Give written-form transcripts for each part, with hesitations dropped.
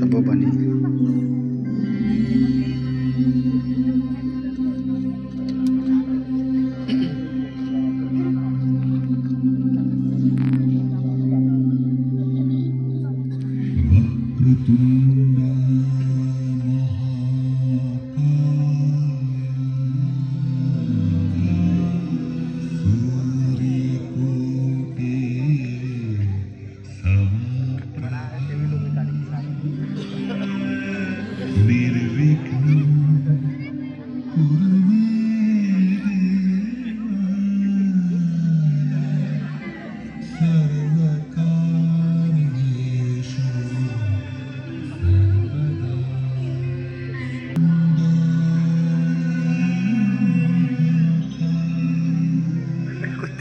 Apa bani?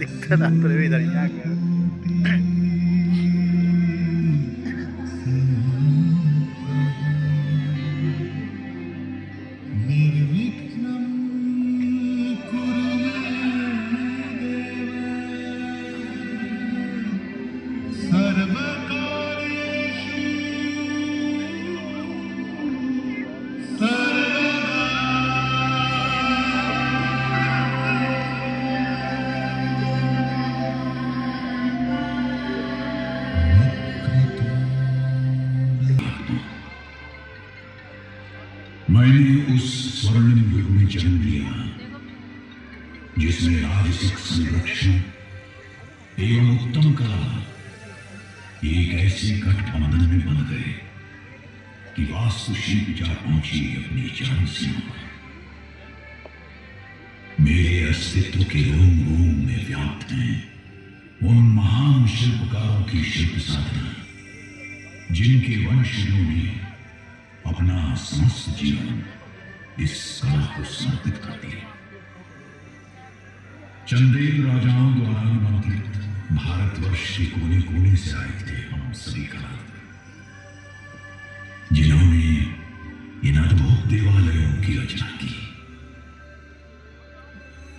Tikta na pero dari jaga. मैंने उस स्वर्णिम युग में जन्म लिया जिसमें राजसिक संरक्षण एवं उत्तम कला एक ऐसे गठबंधन में बन गए कि वास्तुशिल्प जा पहुंची अपनी चरम सीमा पर। मेरे अस्तित्व के रोम रोम में व्याप्त हैं उन महान शिल्पकारों की शिल्प साधना जिनके वंशजों ने अपना समस्त जीवन इस कला को समर्पित कर दिया। चंदेल राजाओं द्वारा निमंत्रित भारतवर्ष के कोने कोने से आए थे हम सभी कलाकार, जिन्होंने इन अद्भुत देवालयों की रचना की।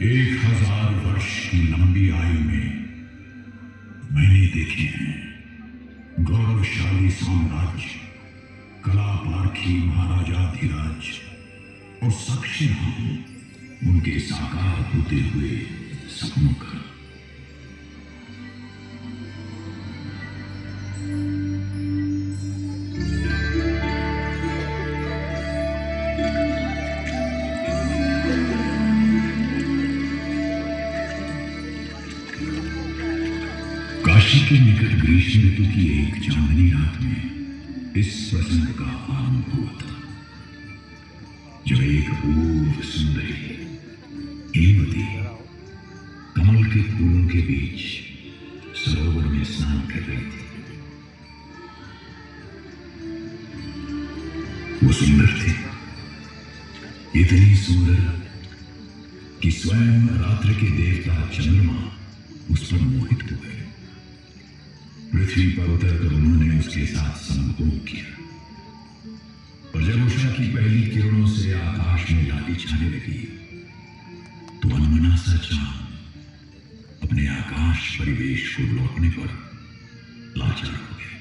1000 वर्ष की लंबी आयु में मैंने देखे हैं गौरवशाली साम्राज्य, कला पारखी महाराजाधिराज और साक्षी हम उनके साकार होते हुए सपनों का। काशी के निकट ग्रीष्म ऋतु की एक चांदनी रात में इस प्रसंग का आरंभ हुआ था, जब एक अपूर्व सुंदरी हेमवती कमल के फूलों के बीच सरोवर में स्नान कर रही थी। वो सुंदर थी, इतनी सुंदर कि स्वयं रात्रि के देवता चंद्रमा उस पर मोहित हो गए। पृथ्वी पर उतरकर उन्होंने उसके साथ संभोग किया और जब उषा की पहली किरणों से आकाश में लाली छाने लगी तो अनमना सा चांद अपने आकाश परिवेश को लौटने पर लाचार हो गया।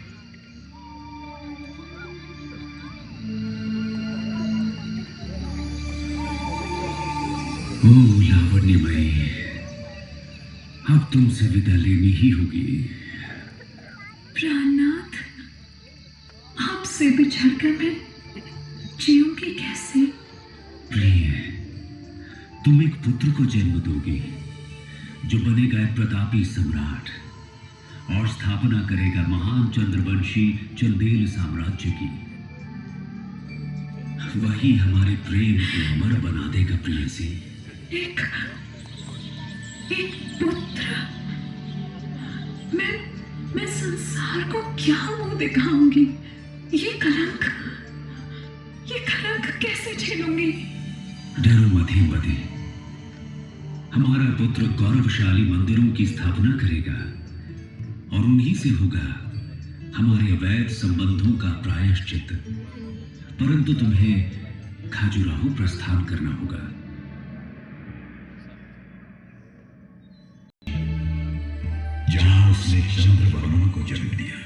ओ लावण्यमयी, अब तुमसे विदा लेनी ही होगी। प्राणनाथ, आपसे बिछड़कर मैं जीऊंगी कैसे? प्रिय, तुम एक पुत्र को जन्म दोगी जो बनेगा एक प्रतापी सम्राट और स्थापना करेगा महान चंद्रवंशी चंदेल साम्राज्य की। वही हमारे प्रेम को अमर बना देगा प्रियसी। एक पुत्र? मैं संसार को क्या मुंह दिखाऊंगी? ये कलंक कैसे झेलूंगी? डरो मत हेमवती, हमारा पुत्र गौरवशाली मंदिरों की स्थापना करेगा और उन्हीं से होगा हमारे अवैध संबंधों का प्रायश्चित। परंतु तुम्हें खजुराहो प्रस्थान करना होगा। जहां उसने चंद्रवर्मा को जन्म दिया।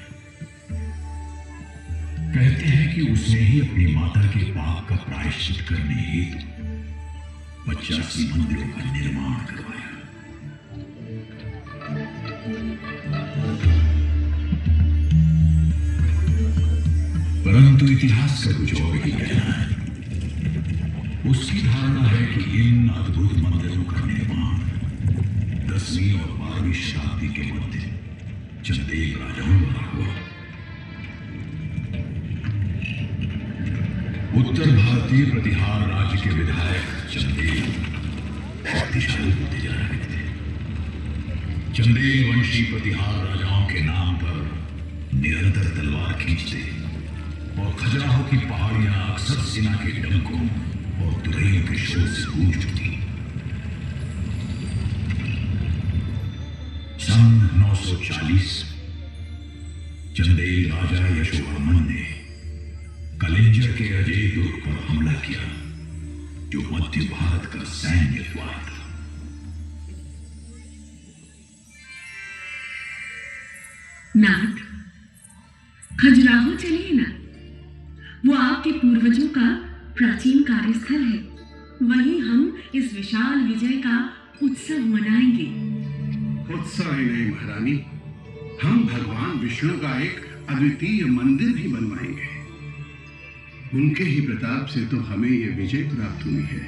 कहते हैं कि उसने ही अपनी माता के पाप का प्रायश्चित करने हेतु 85 मंदिरों का निर्माण करवाया। परंतु इतिहास का कुछ और ही कहना है। उसकी धारणा है कि इन अद्भुत मंदिरों का निर्माण 10वीं और 12वीं शताब्दी के मध्य चंदेल राजाओं द्वारा हुआ। उत्तर भारतीय प्रतिहार राज्य के विधायक चंदेल शक्तिशाली होते जा रहे थे। चंदेल वंशी प्रतिहार राजाओं के नाम पर निरंतर तलवार खींचते और खजुराहो की पहाड़ियां अक्सर सेना के डंकों और तुरैयों के शोर से गूंज उठती। सन 940 चंदेल राजा यशोवर्मन ने कलिंजर के अजय दुर्ग पर हमला किया, जो मध्य भारत का सैन्य द्वार था। नाथ, खजुराहो चलिए ना। वो आपके पूर्वजों का प्राचीन कार्यस्थल है। वहीं हम इस विशाल विजय का उत्सव मनाएंगे। उत्सव ही नहीं महारानी, हम भगवान विष्णु का एक अद्वितीय मंदिर भी बनवाएंगे। उनके ही प्रताप से तो हमें ये विजय प्राप्त हुई है।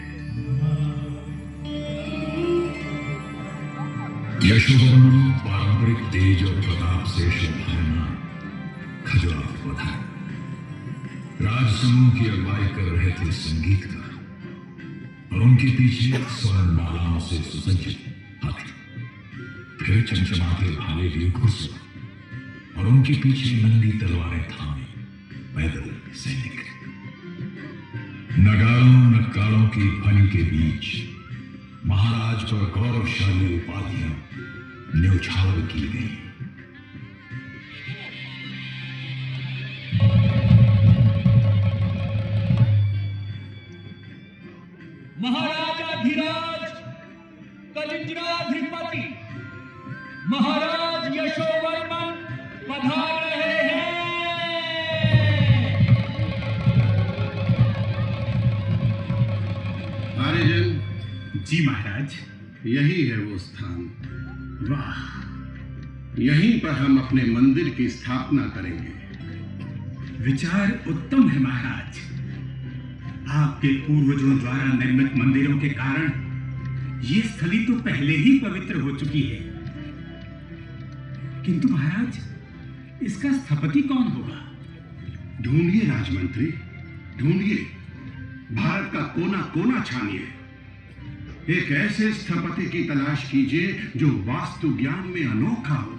यशोवर्मन पारंपरिक तेज और प्रताप से शोभायमान खजुराहो पधारे। राजसमूह की अगुवाई कर रहे थे संगीतकार और उनके पीछे स्वर्णमालाओं से सुसज्जित हाथी, फिर चमचमाते भाले लिए घुड़सवार और उनके पीछे नंगी तलवारें थामे पैदल सैनिक। नगारों नक्कारों की ध्वनि के बीच महाराज पर गौरवशाली उपाधियां न्यौछावर की गई। महाराजाधिराज कलिंजराधिपति महाराज यशोवर्मन पधार रहे हैं। आर्यजन, जी महाराज। यही है वो स्थान। वाह, यहीं पर हम अपने मंदिर की स्थापना करेंगे। विचार उत्तम है महाराज। आपके पूर्वजों द्वारा निर्मित मंदिरों के कारण ये स्थली तो पहले ही पवित्र हो चुकी है। किंतु महाराज, इसका स्थपति कौन होगा? ढूंढिए राजमंत्री, ढूंढिए। भारत का कोना कोना छानिए। एक ऐसे स्थपति की तलाश कीजिए जो वास्तु ज्ञान में अनोखा हो,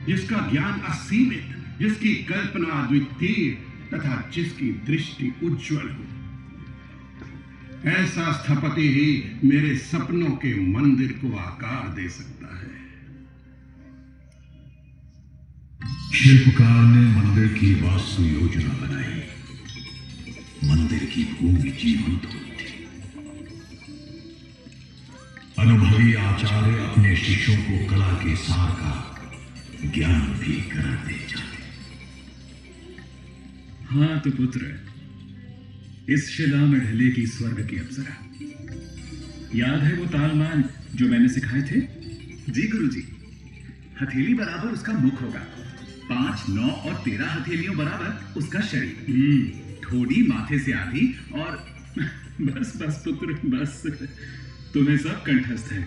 जिसका ज्ञान असीमित, जिसकी कल्पना अद्वितीय तथा जिसकी दृष्टि उज्जवल हो। ऐसा स्थपति ही मेरे सपनों के मंदिर को आकार दे सकता है। शिल्पकार ने मंदिर की वास्तु योजना बनाई। मंदिर की भूमि जीवंत हुई थी। अनुभवी आचार्य अपने शिष्यों को कला के सार का ज्ञान भी कराते जाते। हाँ तो पुत्र, इस शिला में ढलेगी स्वर्ग की अप्सरा। याद है वो तालमान जो मैंने सिखाए थे? जी गुरुजी। हथेली बराबर उसका मुख होगा, 5, 9 और 13 हथेलियों बराबर उसका शरीर, ठोड़ी माथे से आधी और बस बस पुत्र बस, तुम्हें सब कंठस्थ है।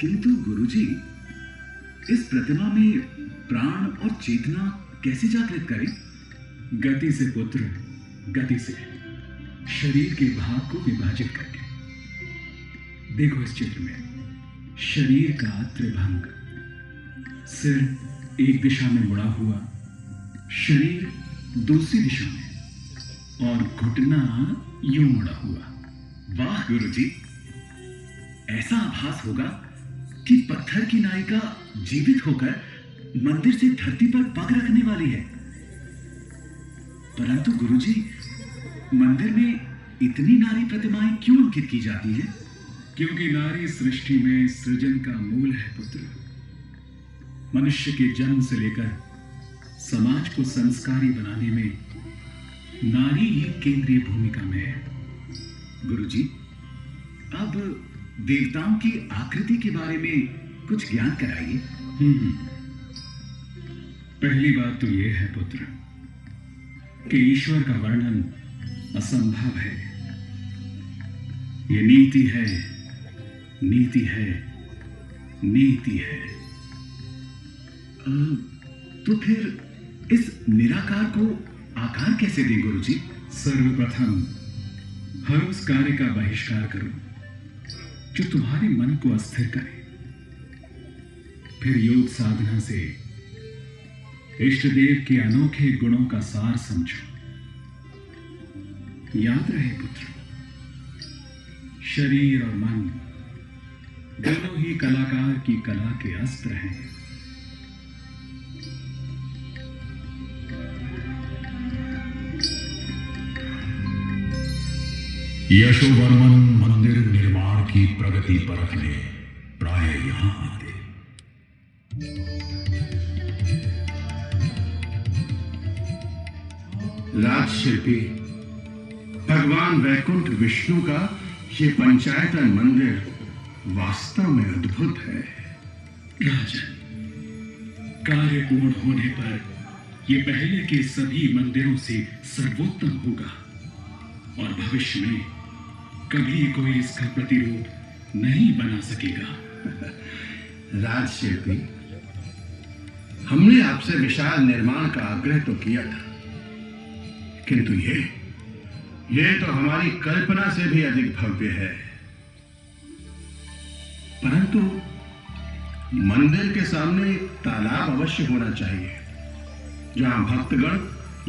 किंतु गुरुजी, इस प्रतिमा में प्राण और चेतना कैसे जागृत करें? गति से पुत्र, गति से, शरीर के भाग को विभाजित करके। देखो इस चित्र में शरीर का त्रिभंग, सिर एक दिशा में मुड़ा हुआ, शरीर दूसरी दिशा में और घुटना यूं मुड़ा हुआ। वाह गुरुजी, ऐसा आभास होगा कि पत्थर की नायिका जीवित होकर मंदिर से धरती पर पग रखने वाली है। परंतु गुरुजी, मंदिर में इतनी नारी प्रतिमाएं क्यों अंकित की जाती हैं? क्योंकि नारी सृष्टि में सृजन का मूल है पुत्र। मनुष्य के जन्म से लेकर समाज को संस्कारी बनाने में नारी ही केंद्रीय भूमिका में है। गुरुजी, अब देवताओं की आकृति के बारे में कुछ ज्ञान कराइए। पहली बात तो यह है पुत्र कि ईश्वर का वर्णन असंभव है। ये नीति है, नीति है, नीति है। तो फिर इस निराकार को आकार कैसे दें गुरुजी? सर्वप्रथम हर उस कार्य का बहिष्कार करो जो तुम्हारे मन को अस्थिर करे। फिर योग साधना से इष्ट देव के अनोखे गुणों का सार समझो। याद रहे पुत्र, शरीर और मन दोनों ही कलाकार की कला के अस्त्र हैं। यशोवर्मन मंदिर निर्माण की प्रगति परखने प्राय यहां आते। राजशिल्पी, भगवान वैकुंठ विष्णु का ये पंचायतन मंदिर वास्तव में अद्भुत है। राजन, कार्य पूर्ण होने पर यह पहले के सभी मंदिरों से सर्वोत्तम होगा और भविष्य में कभी कोई इसका प्रतिरूप नहीं बना सकेगा। राजशिल्पी, हमने आपसे विशाल निर्माण का आग्रह तो किया था, किंतु ये तो हमारी कल्पना से भी अधिक भव्य है। परंतु मंदिर के सामने एक तालाब अवश्य होना चाहिए जहां भक्तगण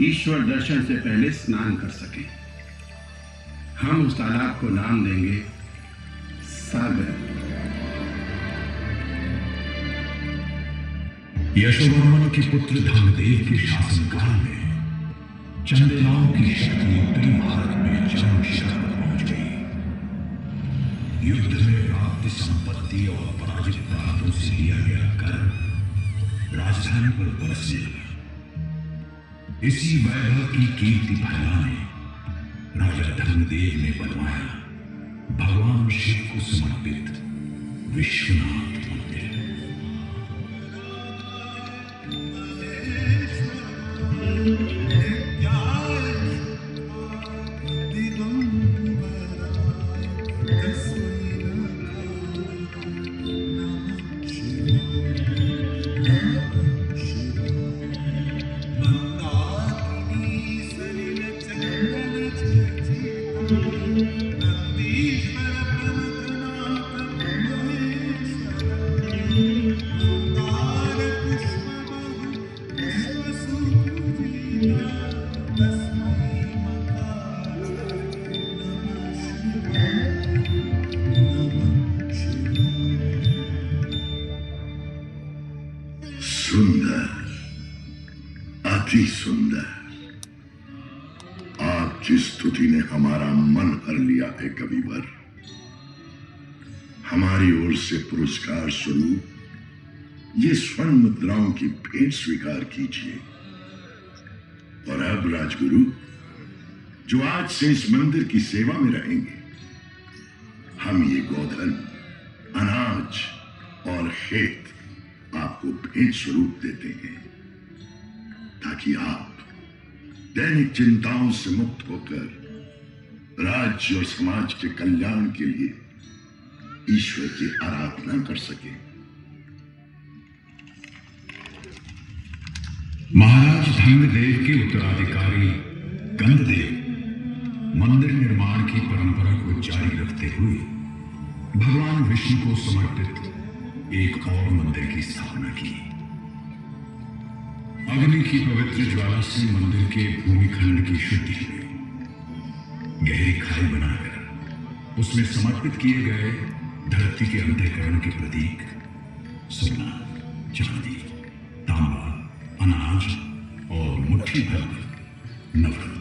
ईश्वर दर्शन से पहले स्नान कर सके। हम उस तालाब को नाम देंगे सागर। यशोवर्मन के पुत्र धर्मदेव के शासनकाल में चंदेलाओं की शक्ति उत्तरी भारत में चरम शिखर पर पहुंच गई। युद्ध में प्राप्त संपत्ति और पराजित प्रांतों से दिया गया कर राजधानी पर बरसने लगा। इसी वैभव की कीर्ति फैलाने राजा धर्मदेव ने बनवाया भगवान शिव को समर्पित विश्वनाथ मंदिर। सुंदर, अति सुंदर। आपकी स्तुति ने हमारा मन हर लिया है कविवर। हमारी ओर से पुरस्कार स्वरूप ये स्वर्ण मुद्राओं की भेंट स्वीकार कीजिए। और अब राजगुरु, जो आज से इस मंदिर की सेवा में रहेंगे, हम ये गोधन, अनाज और खेत आपको भेंट स्वरूप देते हैं, ताकि आप दैनिक चिंताओं से मुक्त होकर राज्य और समाज के कल्याण के लिए ईश्वर की आराधना कर सके। महाराज धर्मदेव के उत्तराधिकारी गंधदेव मंदिर निर्माण की परंपरा को जारी रखते हुए भगवान विष्णु को समर्पित एक और मंदिर की स्थापना की। अग्नि की पवित्र ज्वाला से मंदिर के भूमिखंड की शुद्धि हुई। गहरी खाई बनाकर उसमें समर्पित किए गए धरती के अंतःकरण के प्रतीक सोना, चांदी, तांबा, अनाज और मुट्ठी भर नवरत्न।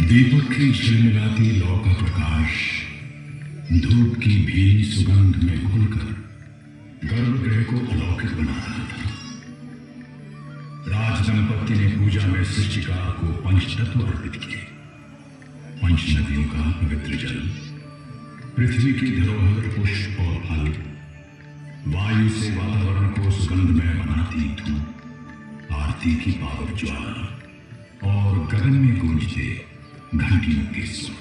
दीपक की झिलमिलाती लौ का प्रकाश धूप की भीनी सुगंध में घुलकर गर्भगृह को अलौकिक बना रहा था। राज दंपति ने पूजा में सृष्टिका को पंचतत्व अर्पित किए। पंच नदियों का पवित्र जल, पृथ्वी की धरोहर पुष्प और फल, वायु से वातावरण को सुगंधमय बनाती धूप, आरती की पावक ज्वाला और गगन में गूंजते घंटियों के स्वर।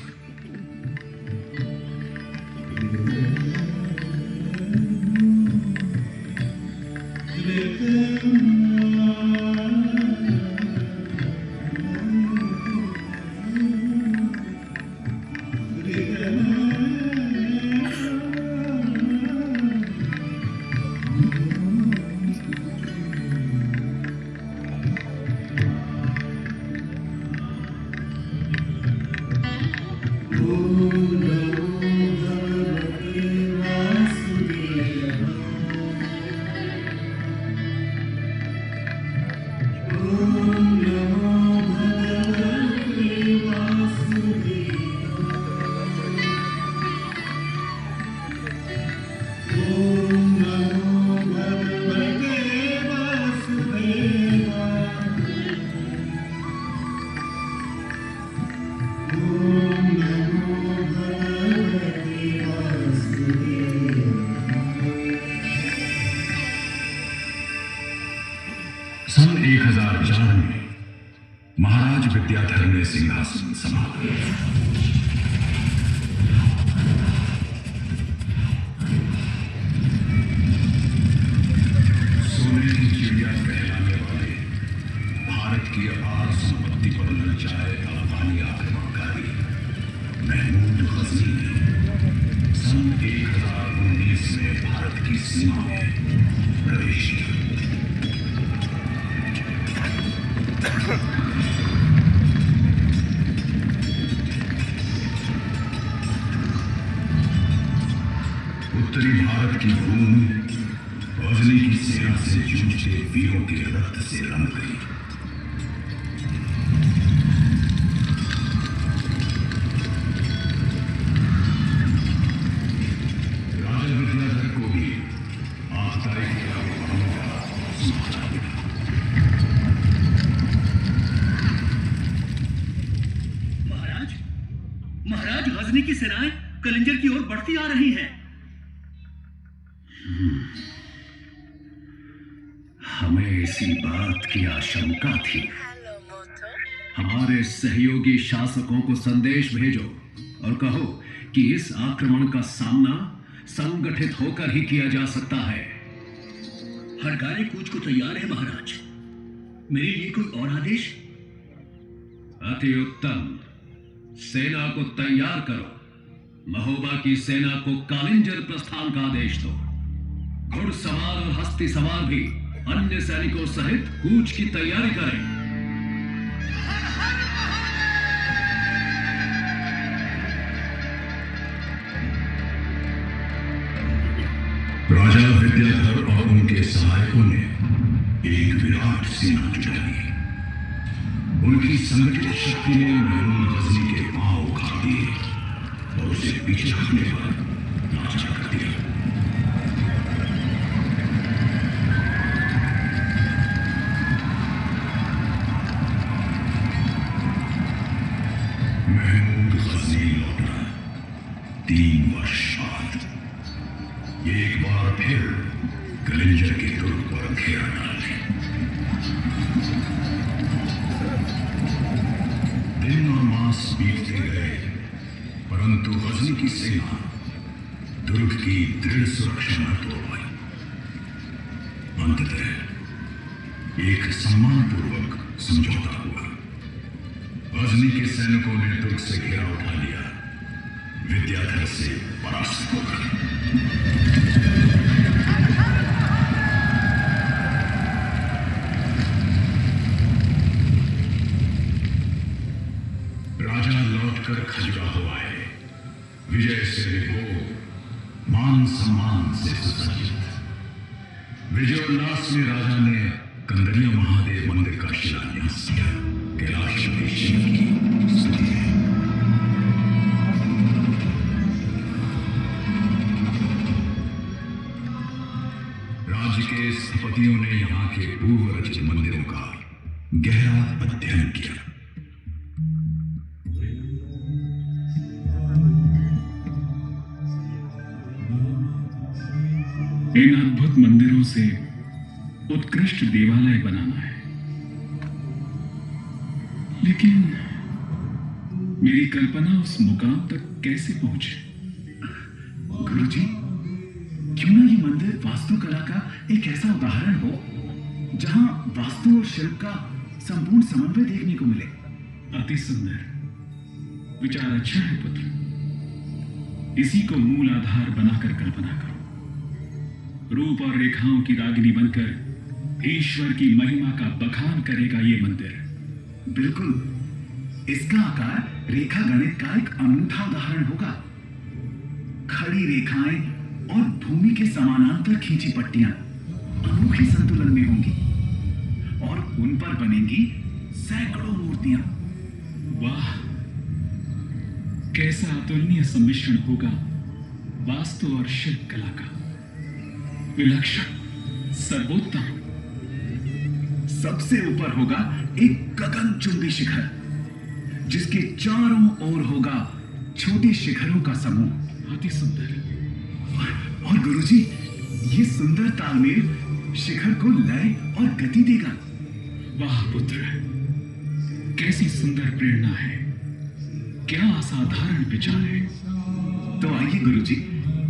सन 1004 में महाराज विद्याधर ने सिंहासन संभाला। सोने की चिड़िया कहलाने वाले भारत की अपार संपत्ति पर ललचाए अफगानी आक्रमणकारी महमूद गजनी ने सन 1019 में भारत की सीमा में प्रवेश किया। उत्तरी भारत की भूमि गजनी की सेना से जूझते वीरों के रक्त से रंग गई। राजा विद्याधर को भी आपदाई के आगे का समाचार मिला। महाराज गजनी की सेनाएं कलिंजर की ओर बढ़ती आ रही हैं। हमें इसी बात की आशंका थी। हमारे सहयोगी शासकों को संदेश भेजो और कहो कि इस आक्रमण का सामना संगठित होकर ही किया जा सकता है। हर गाड़ी कूच को तैयार है महाराज। मेरे लिए कोई और आदेश? अति उत्तम। सेना को तैयार करो। महोबा की सेना को कालिंजर प्रस्थान का आदेश दो। घुड़सवार और हस्ती सवार भी अन्य सैनिकों सहित कूच की तैयारी करें। राजा विद्याधर और उनके सहायकों ने एक विराट सेना जुटाई। उनकी संगठित शक्ति ने महमूद गजनी के पांव उखाड़ दिए और उसे पीछे हटने पर नाचा कर दिया। महमूद गजनी लौटा 3 वर्ष बाद। एक बार फिर कलिंजर के दुर्ग पर घेरा डाले। दिन और मास बीतते गए, परंतु गजनी की सेना दुर्ग की दृढ़ सुरक्षा न तोड़ पाई। अंततः एक सम्मानपूर्वक समझौता हुआ। गजनी के सैनिकों ने दुर्ग से घेरा उठा लिया, विद्याधर से परास्त होकर। राजा लौटकर खजुराहो आए, विजय से विभोर, मान सम्मान से सुसज्जित। विजयोल्लास में राजा ने कंदरिया महादेव मंदिर का शिलान्यास किया। कैलाश में शिव की स्तुति है। स्थपतियों ने यहाँ के पूर्व रचित मंदिरों का गहरा अध्ययन किया। इन अद्भुत मंदिरों से उत्कृष्ट देवालय बनाना है, लेकिन मेरी कल्पना उस मुकाम तक कैसे पहुंचे? गुरुजी, क्यों ना ये मंदिर वास्तुकला का एक ऐसा उदाहरण हो जहां वास्तु और शिल्प का संपूर्ण समन्वय देखने को मिले। अति सुंदर विचार, अच्छा है पुत्र। इसी को मूल आधार बनाकर कल्पना करो। रूप और रेखाओं की रागिनी बनकर ईश्वर की महिमा का बखान करेगा ये मंदिर। बिल्कुल, इसका आकार रेखा गणित का एक अनूठा उदाहरण होगा। खड़ी रेखाएं और भूमि के समानांतर खींची पट्टियां अनोखे संतुलन में होंगी और उन पर बनेंगी सैकड़ों मूर्तियां। वाह, कैसा अतुलनीय सम्मिश्रण होगा वास्तु और शिल्प कला का। विलक्षण, सर्वोत्तम। सबसे ऊपर होगा एक गगनचुंबी शिखर, जिसके चारों ओर होगा छोटे शिखरों का समूह। अति सुंदर। और गुरुजी, ये सुंदर तालमेल शिखर को लय और गति देगा। वाह पुत्र, कैसी सुंदर प्रेरणा है, क्या असाधारण विचार है। तो आइए गुरुजी,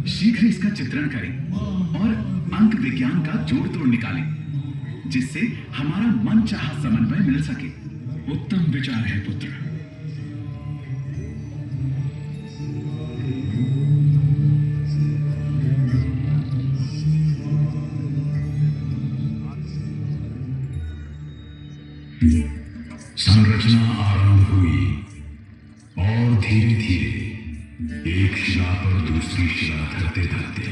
शीघ्र इसका चित्रण करें और अंक विज्ञान का जोड़ तोड़ निकालें, जिससे हमारा मनचाहा समन्वय मिल सके। उत्तम विचार है पुत्र। संरचना आरंभ हुई और धीरे धीरे एक शिला पर दूसरी शिला धरते धरते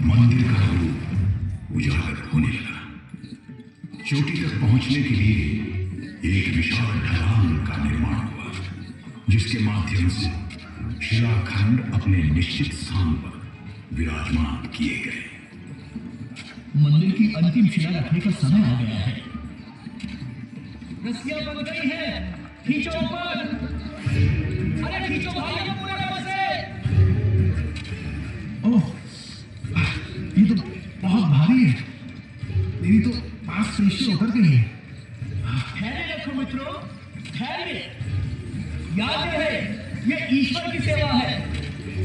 मंदिर का रूप उजागर होने लगा। चोटी तक पहुंचने के लिए एक विशाल ढलान का निर्माण हुआ, जिसके माध्यम से शिलाखंड अपने निश्चित स्थान पर विराजमान किए गए। मंदिर की अंतिम शिला रखने का समय आ गया है। रस्सियां बन गई हैं, खींचो ऊपर। अरे खींचो भाइयों, पूरे बल से। ओह, ये तो बहुत भारी है। मेरी तो मांसपेशियां उतर गई है। ठहरे रखो मित्रों, ठहरे। याद रहे, ये ईश्वर की सेवा है।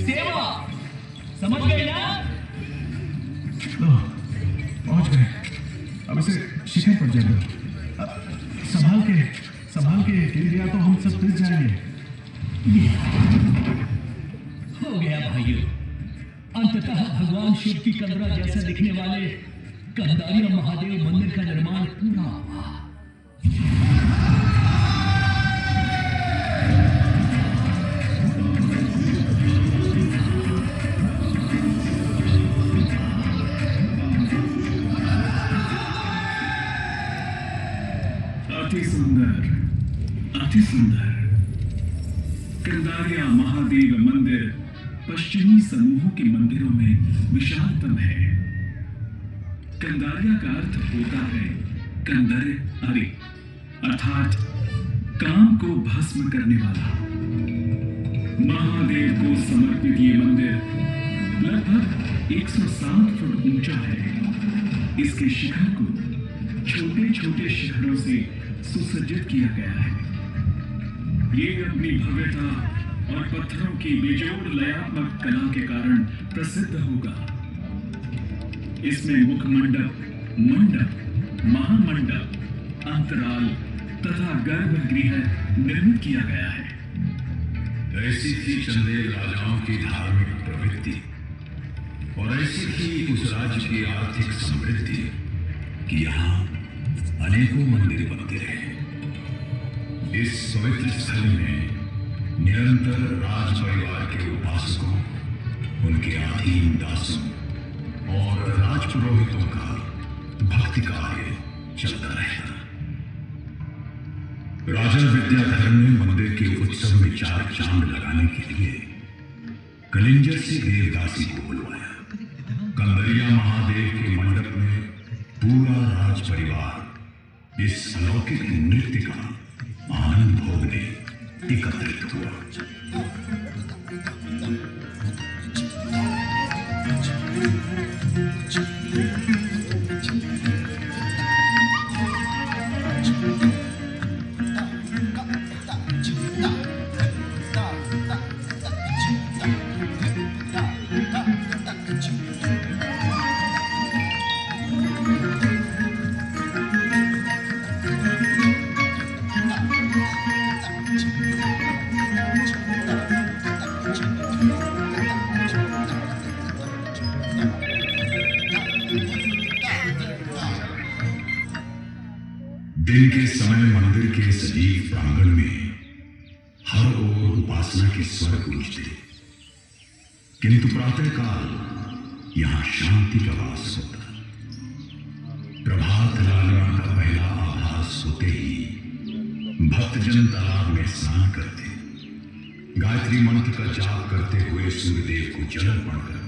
सेवा, समझ गए ना? पहुंच गए। अब इसे शिखर पर जाएंगे। संभाल के गिर गया तो हम सब पिस जाएंगे। हो गया भाइयों, अंततः भगवान शिव की कंदरा जैसा दिखने वाले कंदारिया महादेव मंदिर का निर्माण पूरा हुआ। अति सुंदर, अति सुंदर। कंदारिया महादेव मंदिर पश्चिमी समूहों के मंदिरों में विशालतम है। कंदारिया का अर्थ होता है कंदर अरे, अर्थात काम को भस्म करने वाला। महादेव को समर्पित ये मंदिर लगभग 107 फुट ऊंचा है। इसके शिखर को छोटे छोटे शिखरों से सुसज्जित किया गया है। ये अपनी भव्यता और पत्थरों की बेजोड़ लयात्मक कला के कारण प्रसिद्ध होगा। इसमें मुखमंडप, मंडप, महामंडप, अंतराल तथा गर्भगृह निर्मित किया गया है। ऐसी थी चंदेल राजाओं की धार्मिक प्रवृत्ति और ऐसी थी उस राज्य की आर्थिक समृद्धि कि यहाँ अनेकों मंदिर बनते रहे। इस पवित्र स्थल में निरंतर राज परिवार के उपासकों, उनके अधीन दासों और राजपुरोहितों का भक्ति कार्य चलता रहता। राजा विद्याधर ने मंदिर के उत्सव में 4 चांद लगाने के लिए कलिंजर से देवदासी को बुलवाया। कंदरिया महादेव के मंडप में इस अलौकिक नृत्य का आनंद भोगने एकत्रित हुआ। दिन के समय मंदिर के सजीव प्रांगण में हर ओर उपासना के स्वर गूंजते, किंतु प्रातःकाल यहां शांति का वास होता। प्रभात लालिमा का पहला आभास होते ही भक्तजन तालाब में स्नान करते, गायत्री मंत्र का जाप करते हुए सूर्यदेव को जल अर्पण करते।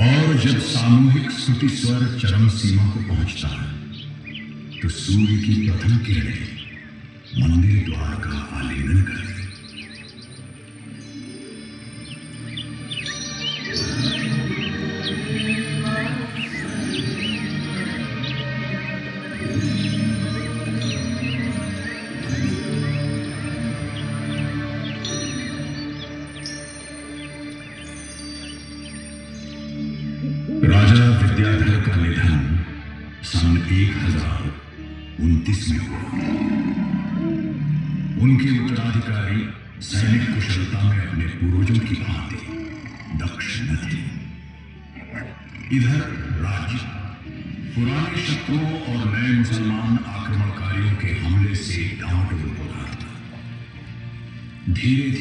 और जब सामूहिक स्तुति स्वर चरम सीमा को पहुंचता है तो सूर्य की प्रथम किरणें मंदिर द्वार का आलिंगन करती। राजा विद्याधर का निधन सन 1029 में हुआ। उनके उत्तराधिकारी सैनिक कुशलता में अपने पूर्वजों की भांति दक्ष न थे। इधर राज्य पुराने शत्रुओं और नए मुसलमान आक्रमणकारियों के हमले से डामाडोल हो रहा था। धीरे धीरे